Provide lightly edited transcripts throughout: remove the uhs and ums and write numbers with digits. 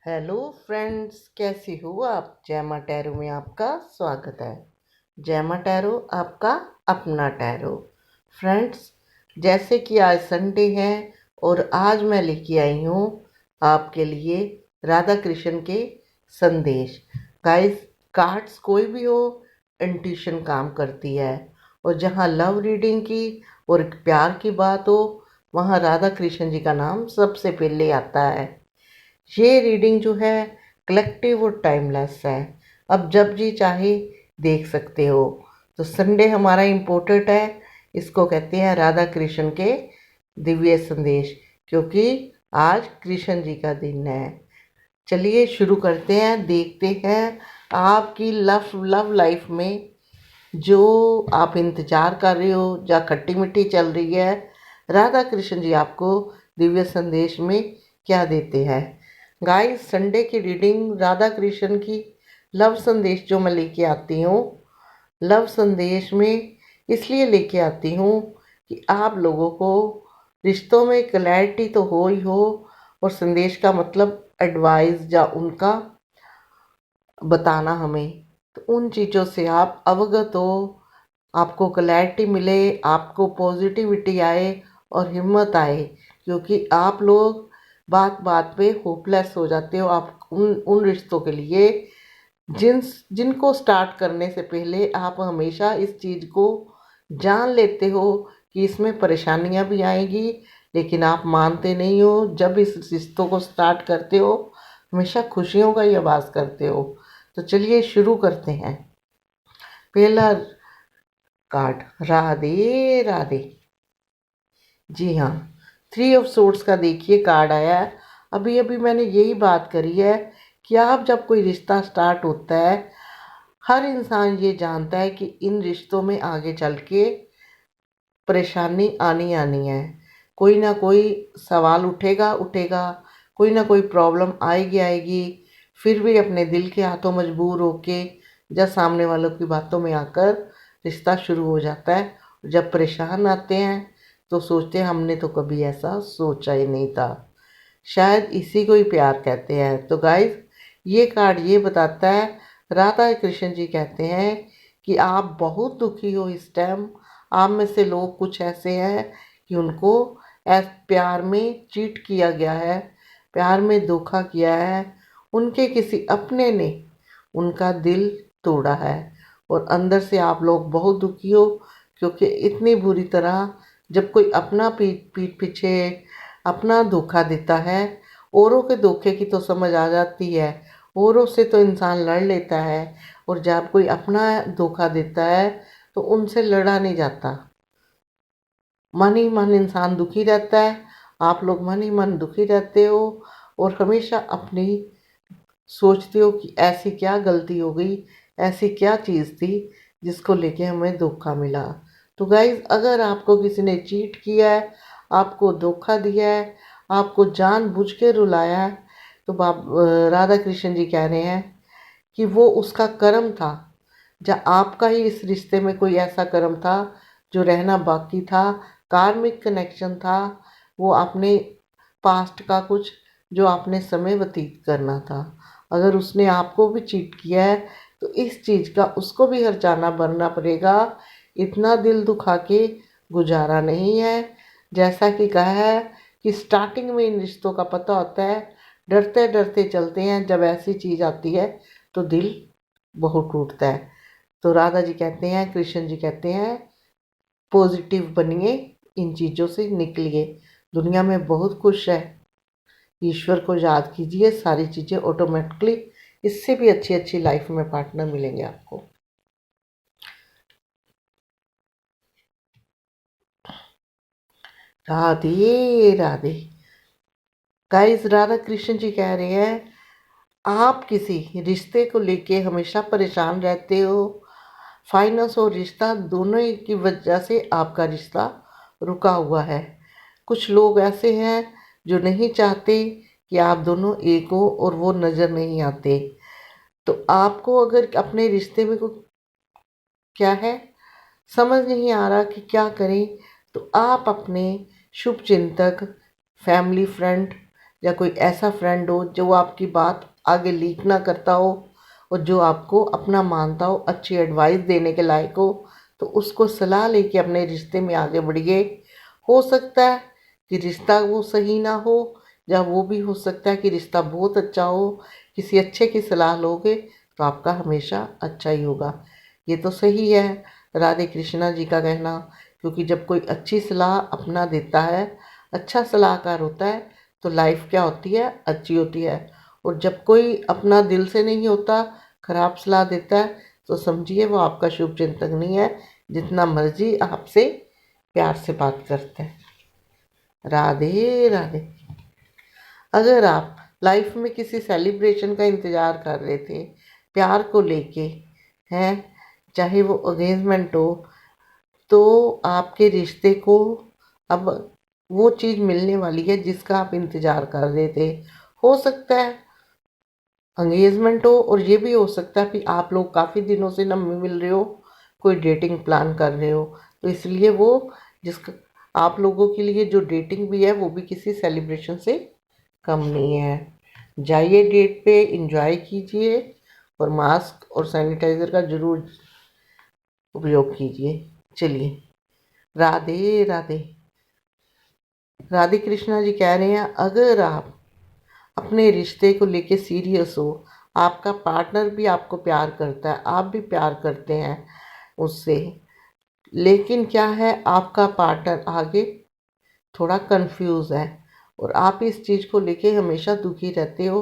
Hello friends, कैसी हो आप। जैमा टैरो में आपका स्वागत है। जैमा टैरो आपका अपना टैरो। फ्रेंड्स, जैसे कि आज संडे है और आज मैं लेके आई हूँ आपके लिए राधा कृष्ण के संदेश। गाइस, कार्ड्स कोई भी हो, इंट्यूशन काम करती है। और जहाँ लव रीडिंग की और प्यार की बात हो, वहाँ राधा कृष्ण जी का नाम सबसे पहले आता है। ये रीडिंग जो है कलेक्टिव और टाइमलेस है। अब जब जी चाहे देख सकते हो। तो संडे हमारा इम्पोर्टेंट है। इसको कहते हैं राधा कृष्ण के दिव्य संदेश, क्योंकि आज कृष्ण जी का दिन है। चलिए शुरू करते हैं। देखते हैं आपकी लव लव लाइफ में जो आप इंतजार कर रहे हो, या खट्टी मीठी चल रही है, राधा कृष्ण जी आपको दिव्य संदेश में क्या देते हैं। गाइस, संडे की रीडिंग राधा कृष्ण की लव संदेश जो मैं लेके आती हूँ, लव संदेश में इसलिए लेके आती हूँ कि आप लोगों को रिश्तों में क्लैरिटी तो हो ही हो, और संदेश का मतलब एडवाइस या उनका बताना हमें, तो उन चीज़ों से आप अवगत हो, आपको क्लैरिटी मिले, आपको पॉजिटिविटी आए और हिम्मत आए। क्योंकि आप लोग बात बात पे होपलेस हो जाते हो। आप उन उन रिश्तों के लिए जिनको स्टार्ट करने से पहले आप हमेशा इस चीज़ को जान लेते हो कि इसमें परेशानियां भी आएगी, लेकिन आप मानते नहीं हो। जब इस रिश्तों को स्टार्ट करते हो, हमेशा खुशियों का ही आवाज़ करते हो। तो चलिए शुरू करते हैं। पहला कार्ड, राधे राधे। जी हाँ, 3 ऑफ सोर्ड्स का देखिए कार्ड आया है। अभी अभी मैंने यही बात करी है कि आप जब कोई रिश्ता स्टार्ट होता है, हर इंसान ये जानता है कि इन रिश्तों में आगे चल के परेशानी आनी आनी है। कोई ना कोई सवाल उठेगा उठेगा, कोई ना कोई प्रॉब्लम आएगी आएगी। फिर भी अपने दिल के हाथों मजबूर होके जब सामने वालों की बातों में आकर रिश्ता शुरू हो जाता है। जब परेशान आते हैं तो सोचते हैं हमने तो कभी ऐसा सोचा ही नहीं था। शायद इसी को ही प्यार कहते हैं। तो गाइस, ये कार्ड ये बताता है, राधा कृष्ण जी कहते हैं कि आप बहुत दुखी हो इस टाइम। आप में से लोग कुछ ऐसे हैं कि उनको प्यार में चीट किया गया है, प्यार में धोखा किया है। उनके किसी अपने ने उनका दिल तोड़ा है, और अंदर से आप लोग बहुत दुखी हो। क्योंकि इतनी बुरी तरह जब कोई अपना पीठ पीठ पीछे अपना धोखा देता है, औरों के धोखे की तो समझ आ जाती है, औरों से तो इंसान लड़ लेता है। और जब कोई अपना धोखा देता है तो उनसे लड़ा नहीं जाता। मन ही मन इंसान दुखी रहता है। आप लोग मन ही मन दुखी रहते हो, और हमेशा अपनी सोचते हो कि ऐसी क्या गलती हो गई, ऐसी क्या चीज़ थी जिसको लेके हमें धोखा मिला। तो गाइज, अगर आपको किसी ने चीट किया है, आपको धोखा दिया है, आपको जानबूझ के रुलाया है, तो राधा कृष्ण जी कह रहे हैं कि वो उसका कर्म था, या आपका ही इस रिश्ते में कोई ऐसा कर्म था जो रहना बाकी था, कार्मिक कनेक्शन था। वो आपने पास्ट का कुछ जो आपने समय व्यतीत करना था। अगर उसने आपको भी चीट किया है तो इस चीज़ का उसको भी हर्जाना भरना पड़ेगा। इतना दिल दुखा के गुजारा नहीं है। जैसा कि कहा है कि स्टार्टिंग में इन रिश्तों का पता होता है, डरते डरते चलते हैं, जब ऐसी चीज़ आती है तो दिल बहुत टूटता है। तो राधा जी कहते हैं, कृष्ण जी कहते हैं, पॉजिटिव बनिए, इन चीज़ों से निकलिए। दुनिया में बहुत कुछ है, ईश्वर को याद कीजिए, सारी चीज़ें ऑटोमेटिकली इससे भी अच्छी अच्छी लाइफ में पार्टनर मिलेंगे आपको। राधे राधे। गाइस, राधा कृष्ण जी कह रहे हैं, आप किसी रिश्ते को लेके हमेशा परेशान रहते हो। फाइनेंस और रिश्ता दोनों ही की वजह से आपका रिश्ता रुका हुआ है। कुछ लोग ऐसे हैं जो नहीं चाहते कि आप दोनों एक हो, और वो नज़र नहीं आते। तो आपको अगर अपने रिश्ते में कोई क्या है समझ नहीं आ रहा कि क्या करें, तो आप अपने शुभ चिंतक, फैमिली फ्रेंड, या कोई ऐसा फ्रेंड हो जो आपकी बात आगे लीक ना करता हो और जो आपको अपना मानता हो, अच्छी एडवाइस देने के लायक हो, तो उसको सलाह लेके अपने रिश्ते में आगे बढ़िए। हो सकता है कि रिश्ता वो सही ना हो, या वो भी हो सकता है कि रिश्ता बहुत अच्छा हो। किसी अच्छे की सलाह लोगे तो आपका हमेशा अच्छा ही होगा। ये तो सही है राधे कृष्णा जी का कहना, क्योंकि जब कोई अच्छी सलाह अपना देता है, अच्छा सलाहकार होता है, तो लाइफ क्या होती है, अच्छी होती है। और जब कोई अपना दिल से नहीं होता, खराब सलाह देता है, तो समझिए वो आपका शुभ चिंतक नहीं है, जितना मर्जी आपसे प्यार से बात करते हैं। राधे राधे। अगर आप लाइफ में किसी सेलिब्रेशन का इंतज़ार कर रहे थे प्यार को लेके, हैं, चाहे वो अगेंजमेंट हो, तो आपके रिश्ते को अब वो चीज़ मिलने वाली है जिसका आप इंतज़ार कर रहे थे। हो सकता है एंगेजमेंट हो, और ये भी हो सकता है कि आप लोग काफ़ी दिनों से ना मिल रहे हो, कोई डेटिंग प्लान कर रहे हो, तो इसलिए वो जिसका आप लोगों के लिए जो डेटिंग भी है वो भी किसी सेलिब्रेशन से कम नहीं है। जाइए डेट पे, एंजॉय कीजिए, और मास्क और सैनिटाइज़र का ज़रूर उपयोग कीजिए। चलिए, राधे राधे। राधे कृष्णा जी कह रहे हैं, अगर आप अपने रिश्ते को लेके सीरियस हो, आपका पार्टनर भी आपको प्यार करता है, आप भी प्यार करते हैं उससे, लेकिन क्या है, आपका पार्टनर आगे थोड़ा कंफ्यूज है और आप इस चीज़ को लेके हमेशा दुखी रहते हो,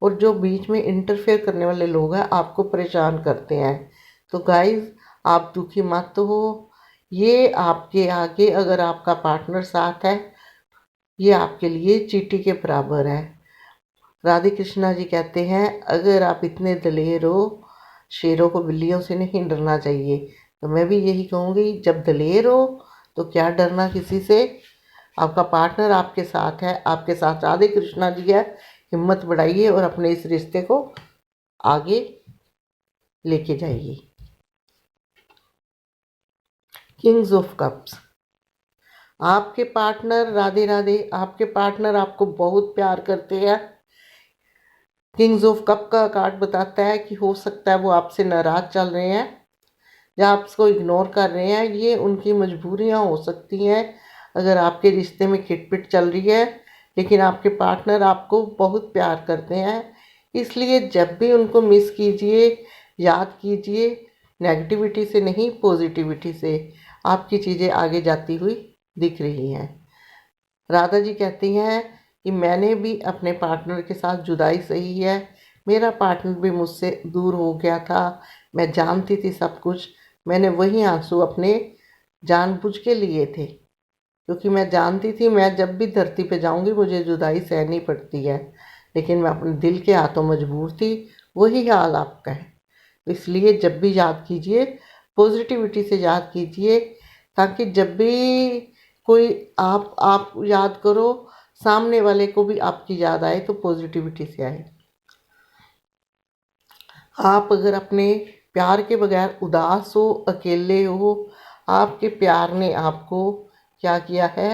और जो बीच में इंटरफेयर करने वाले लोग हैं आपको परेशान करते हैं, तो गाइस आप दुखी मत हो। ये आपके आगे अगर आपका पार्टनर साथ है, ये आपके लिए चींटी के बराबर है। राधे कृष्णा जी कहते हैं, अगर आप इतने दलेर हो, शेरों को बिल्लियों से नहीं डरना चाहिए। तो मैं भी यही कहूँगी, जब दलेर हो तो क्या डरना किसी से। आपका पार्टनर आपके साथ है, आपके साथ राधे कृष्णा जी है। हिम्मत बढ़ाइए और अपने इस रिश्ते को आगे लेके जाइए। Kings of cups. आपके पार्टनर, राधे राधे, आपके पार्टनर आपको बहुत प्यार करते हैं। किंग्स ऑफ कप का कार्ड बताता है कि हो सकता है वो आपसे नाराज चल रहे हैं या आपको इग्नोर कर रहे हैं। ये उनकी मजबूरियां हो सकती हैं अगर आपके रिश्ते में खिटपिट चल रही है, लेकिन आपके पार्टनर आपको बहुत प्यार करते हैं। इसलिए जब भी उनको मिस कीजिए, याद कीजिए, नेगेटिविटी से नहीं, पॉजिटिविटी से। आपकी चीज़ें आगे जाती हुई दिख रही हैं। राधा जी कहती हैं कि मैंने भी अपने पार्टनर के साथ जुदाई सही है। मेरा पार्टनर भी मुझसे दूर हो गया था, मैं जानती थी सब कुछ। मैंने वही आंसू अपने जानबूझ के लिए थे, क्योंकि मैं जानती थी मैं जब भी धरती पे जाऊंगी मुझे जुदाई सहनी पड़ती है, लेकिन मैं अपने दिल के हाथों मजबूर थी। वही हाल आपका है। तो इसलिए जब भी याद कीजिए, पॉजिटिविटी से याद कीजिए, ताकि जब भी कोई आप याद करो, सामने वाले को भी आपकी याद आए, तो पॉजिटिविटी से आए। आप अगर अपने प्यार के बगैर उदास हो, अकेले हो, आपके प्यार ने आपको क्या किया है,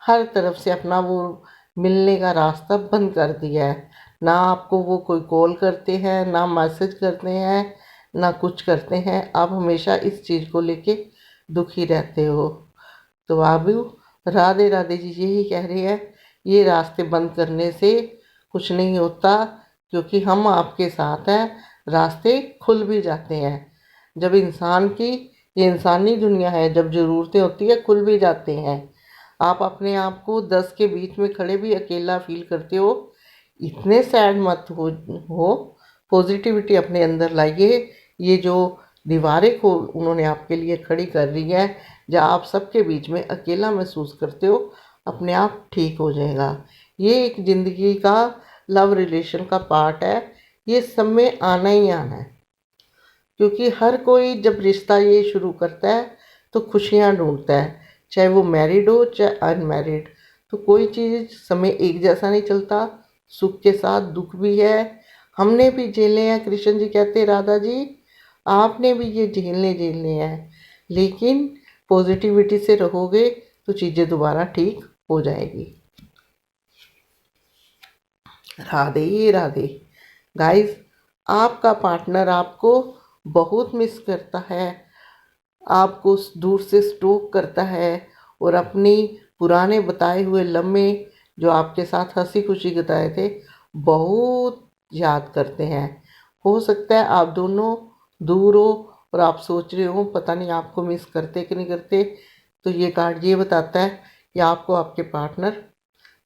हर तरफ से अपना वो मिलने का रास्ता बंद कर दिया है। ना आपको वो कोई कॉल करते हैं, ना मैसेज करते हैं, ना कुछ करते हैं। आप हमेशा इस चीज़ को लेके दुखी रहते हो। तो बाबू, राधे राधे जी यही कह रहे हैं, ये रास्ते बंद करने से कुछ नहीं होता, क्योंकि हम आपके साथ हैं। रास्ते खुल भी जाते हैं। जब इंसान की, ये इंसानी दुनिया है, जब ज़रूरतें होती है खुल भी जाते हैं। आप अपने आप को 10 के बीच में खड़े भी अकेला फील करते हो, इतने सैड मत हो। पॉजिटिविटी अपने अंदर लाइए। ये जो दीवारें को उन्होंने आपके लिए खड़ी कर रही है, जहाँ आप सबके बीच में अकेला महसूस करते हो, अपने आप ठीक हो जाएगा। ये एक ज़िंदगी का लव रिलेशन का पार्ट है। ये सब में आना ही आना है, क्योंकि हर कोई जब रिश्ता ये शुरू करता है तो खुशियाँ ढूंढता है, चाहे वो मैरिड हो चाहे अनमैरिड। तो कोई चीज़ समय एक जैसा नहीं चलता, सुख के साथ दुख भी है। हमने भी झेले हैं, कृष्ण जी कहते हैं, राधा जी आपने भी ये झेलने हैं, लेकिन पॉजिटिविटी से रहोगे तो चीज़ें दोबारा ठीक हो जाएगी। राधे राधे। गाइस, आपका पार्टनर आपको बहुत मिस करता है, आपको दूर से स्टोक करता है और अपनी पुराने बताए हुए लम्हे जो आपके साथ हंसी खुशी बिताए थे बहुत याद करते हैं। हो सकता है आप दोनों दूर हो और आप सोच रहे हो पता नहीं आपको मिस करते कि नहीं करते। तो ये कार्ड ये बताता है कि आपको आपके पार्टनर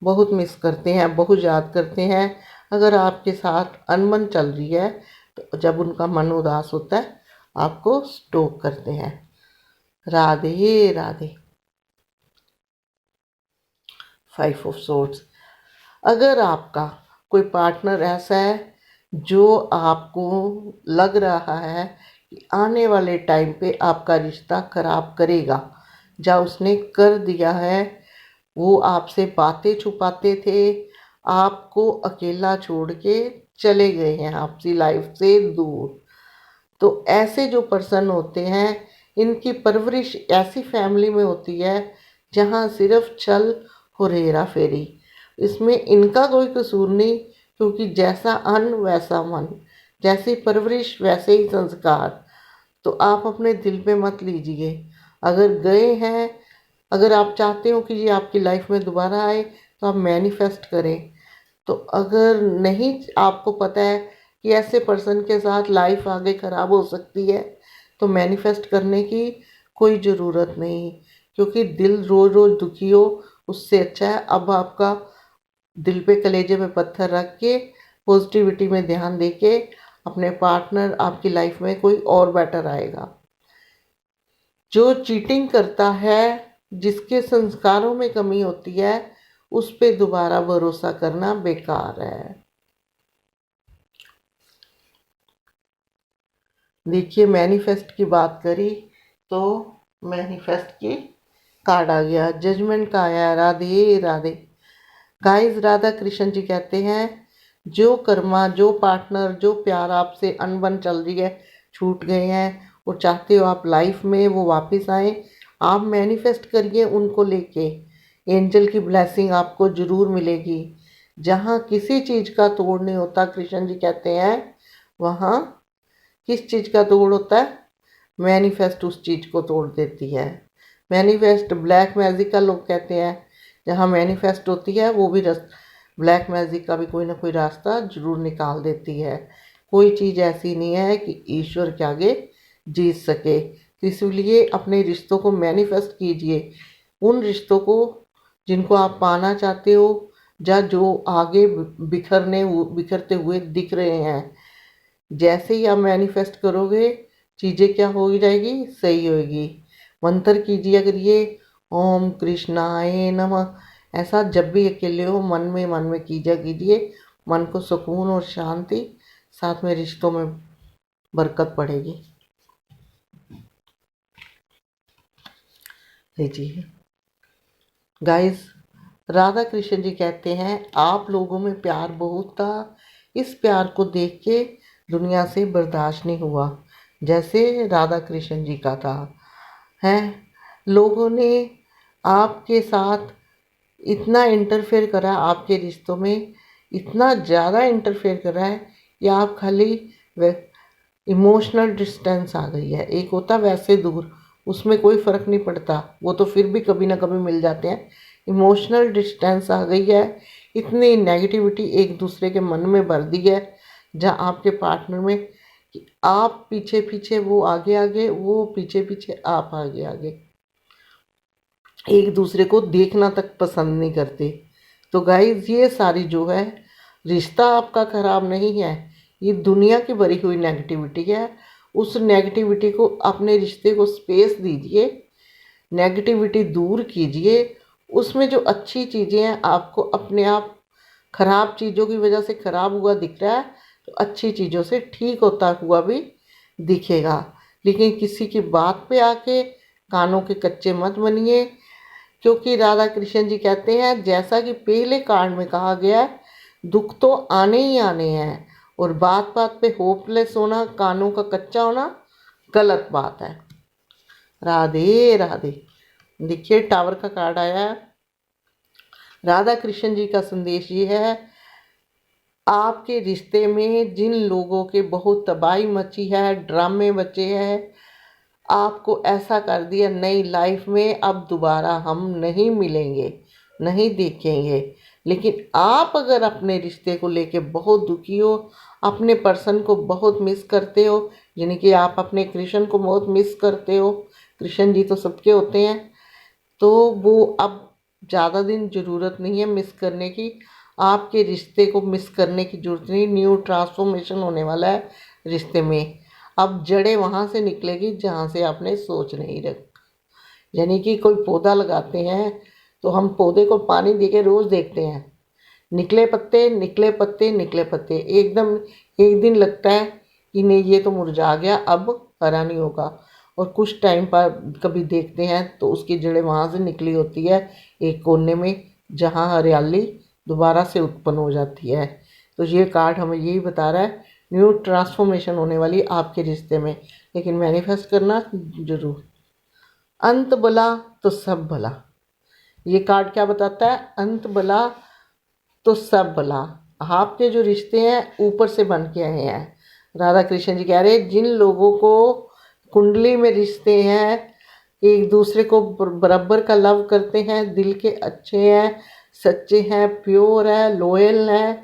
बहुत मिस करते हैं, बहुत याद करते हैं। अगर आपके साथ अनबन चल रही है तो जब उनका मन उदास होता है आपको स्टोक करते हैं। राधे राधे। 5 of swords. अगर आपका कोई पार्टनर ऐसा है जो आपको लग रहा है कि आने वाले टाइम पे आपका रिश्ता खराब करेगा, या उसने कर दिया है, वो आपसे बातें छुपाते थे, आपको अकेला छोड़ के चले गए हैं आपकी लाइफ से दूर, तो ऐसे जो पर्सन होते हैं इनकी परवरिश ऐसी फैमिली में होती है जहाँ सिर्फ छल और हेरा फेरी। इसमें इनका कोई कसूर नहीं, क्योंकि जैसा अन्न वैसा मन, जैसी परवरिश वैसे ही संस्कार। तो आप अपने दिल पे मत लीजिए। अगर गए हैं, अगर आप चाहते हो कि ये आपकी लाइफ में दोबारा आए तो आप मैनिफेस्ट करें। तो अगर नहीं आपको पता है कि ऐसे पर्सन के साथ लाइफ आगे ख़राब हो सकती है तो मैनिफेस्ट करने की कोई ज़रूरत नहीं, क्योंकि दिल रोज़ रोज़ दुखी हो उससे अच्छा है अब आपका दिल पे कलेजे पे पत्थर रख के पॉजिटिविटी में ध्यान दे के अपने पार्टनर आपकी लाइफ में कोई और बेटर आएगा। जो चीटिंग करता है, जिसके संस्कारों में कमी होती है, उस पे दोबारा भरोसा करना बेकार है। देखिए, मैनिफेस्ट की बात करी तो मैनिफेस्ट की कार्ड आ गया, जजमेंट का आया। राधे राधे। गाइस, राधा कृष्ण जी कहते हैं जो कर्मा, जो पार्टनर, जो प्यार आपसे अनबन चल रही है, छूट गए हैं और चाहते हो आप लाइफ में वो वापस आए, आप मैनिफेस्ट करिए उनको लेके। एंजल की ब्लेसिंग आपको ज़रूर मिलेगी। जहाँ किसी चीज़ का तोड़ नहीं होता, कृष्ण जी कहते हैं, वहाँ किस चीज़ का तोड़ होता है? मैनिफेस्ट उस चीज़ को तोड़ देती है। मैनिफेस्ट ब्लैक मैजिक का लोग कहते हैं, जहाँ मैनिफेस्ट होती है वो भी ब्लैक मैजिक का भी कोई ना कोई रास्ता जरूर निकाल देती है। कोई चीज़ ऐसी नहीं है कि ईश्वर के आगे जीत सके। तो इसलिए अपने रिश्तों को मैनिफेस्ट कीजिए, उन रिश्तों को जिनको आप पाना चाहते हो, या जो आगे बिखरते हुए दिख रहे हैं। जैसे ही आप मैनिफेस्ट करोगे चीज़ें क्या हो जाएगी, सही होगी। मंत्र कीजिए करिए, ओम कृष्णाय नमः। ऐसा जब भी अकेले हो मन में कीजिए। मन को सुकून और शांति, साथ में रिश्तों में बरकत पड़ेगी। लीजिए गाइस, राधा कृष्ण जी कहते हैं आप लोगों में प्यार बहुत था, इस प्यार को देख के दुनिया से बर्दाश्त नहीं हुआ, जैसे राधा कृष्ण जी का था। हैं, लोगों ने आपके साथ इतना इंटरफेयर करा, आपके रिश्तों में इतना ज़्यादा इंटरफेयर करा है कि आप खाली इमोशनल डिस्टेंस आ गई है। एक होता वैसे दूर, उसमें कोई फ़र्क नहीं पड़ता, वो तो फिर भी कभी ना कभी मिल जाते हैं। इमोशनल डिस्टेंस आ गई है, इतनी नेगेटिविटी एक दूसरे के मन में भर दी है, जहाँ आपके पार्टनर में कि आप पीछे पीछे वो आगे आगे, वो पीछे पीछे आप आगे आगे, एक दूसरे को देखना तक पसंद नहीं करते। तो गाइस, ये सारी जो है रिश्ता आपका ख़राब नहीं है, ये दुनिया की भरी हुई नेगेटिविटी है। उस नेगेटिविटी को, अपने रिश्ते को स्पेस दीजिए, नेगेटिविटी दूर कीजिए। उसमें जो अच्छी चीज़ें हैं, आपको अपने आप खराब चीज़ों की वजह से खराब हुआ दिख रहा है तो अच्छी चीज़ों से ठीक होता हुआ भी दिखेगा। लेकिन किसी की बात पे आके कानों के कच्चे मत बनिए, क्योंकि राधा कृष्ण जी कहते हैं जैसा कि पहले कार्ड में कहा गया है, दुख तो आने ही आने हैं, और बात बात पे होपलेस होना, कानों का कच्चा होना गलत बात है। राधे राधे। देखिए, टावर का कार्ड आया है। राधा कृष्ण जी का संदेश ये है आपके रिश्ते में जिन लोगों के बहुत तबाही मची है, ड्रामे बचे हैं, आपको ऐसा कर दिया नई लाइफ में अब दोबारा हम नहीं मिलेंगे, नहीं देखेंगे। लेकिन आप अगर अपने रिश्ते को लेके बहुत दुखी हो, अपने पर्सन को बहुत मिस करते हो, यानी कि आप अपने कृष्ण को बहुत मिस करते हो, कृष्ण जी तो सबके होते हैं, तो वो अब ज़्यादा दिन ज़रूरत नहीं है मिस करने की। आपके रिश्ते को मिस करने की ज़रूरत नहीं, न्यू ट्रांसफॉर्मेशन होने वाला है रिश्ते में। अब जड़ें वहाँ से निकलेगी जहाँ से आपने सोच नहीं रखा। यानी कि कोई पौधा लगाते हैं तो हम पौधे को पानी दे के रोज़ देखते हैं, निकले पत्ते निकले पत्ते निकले पत्ते, एकदम एक दिन लगता है कि नहीं ये तो मुरझा गया, अब हरा नहीं होगा। और कुछ टाइम पर कभी देखते हैं तो उसकी जड़ें वहाँ से निकली होती है एक कोने में, जहाँ हरियाली दोबारा से उत्पन्न हो जाती है। तो ये कार्ड हमें यही बता रहा है न्यू ट्रांसफॉर्मेशन होने वाली आपके रिश्ते में, लेकिन मैनिफेस्ट करना जरूर। अंत भला तो सब भला, ये कार्ड क्या बताता है? अंत भला तो सब भला। आपके जो रिश्ते हैं ऊपर से बन के आए हैं। राधा कृष्ण जी कह रहे हैं जिन लोगों को कुंडली में रिश्ते हैं, एक दूसरे को बराबर का लव करते हैं, दिल के अच्छे हैं, सच्चे हैं, प्योर है, लॉयल हैं,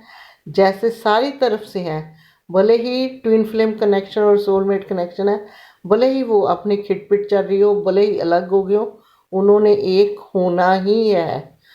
जैसे सारी तरफ से हैं, भले ही ट्विन फ्लेम कनेक्शन और सोलमेट कनेक्शन है, भले ही वो अपनी खिटपिट चल रही हो, भले ही अलग हो गए हो, उन्होंने एक होना ही है।